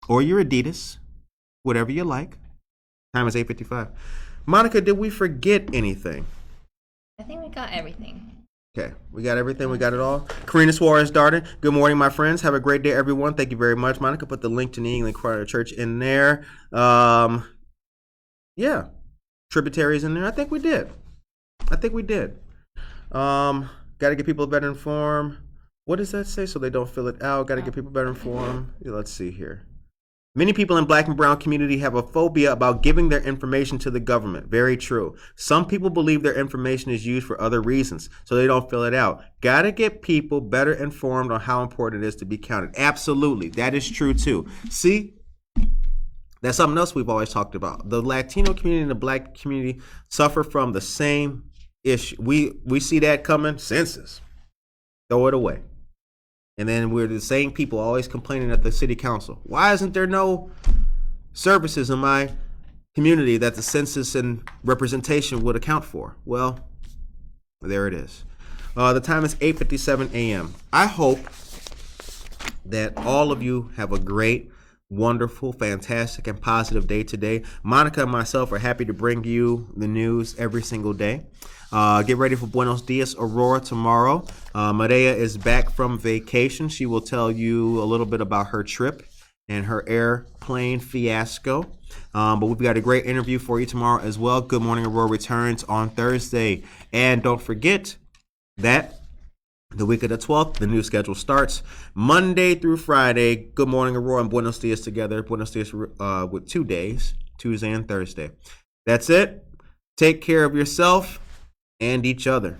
or your Adidas, whatever you like. Time is 8:55. Monica, did we forget anything? I think we got everything. Okay, we got everything. We got it all. Karina Suarez Darden. Good morning, my friends. Have a great day, everyone. Thank you very much. Monica put the link to New England Choir Church in there. Yeah, tributaries in there. I think we did. Got to get people better informed. What does that say? So they don't fill it out. Got to get people better informed. Yeah, let's see here. Many people in Black and brown community have a phobia about giving their information to the government. Very true. Some people believe their information is used for other reasons, so they don't fill it out. Got to get people better informed on how important it is to be counted. Absolutely. That is true too. See, that's something else we've always talked about. The Latino community and the Black community suffer from the same issue. We see that coming. Census. Throw it away. And then we're the same people always complaining at the city council. Why isn't there no services in my community that the census and representation would account for? Well, there it is. The time is 8:57 a.m. I hope that all of you have a great, wonderful, fantastic, and positive day today. Monica and myself are happy to bring you the news every single day. Get ready for Buenos Dias Aurora tomorrow. Maria is back from vacation. She will tell you a little bit about her trip and her airplane fiasco. But we've got a great interview for you tomorrow as well. Good Morning Aurora returns on Thursday. And don't forget that the week of the 12th, the new schedule starts Monday through Friday. Good Morning Aurora and Buenos Dias together. Buenos Dias with 2 days, Tuesday and Thursday. That's it. Take care of yourself and each other.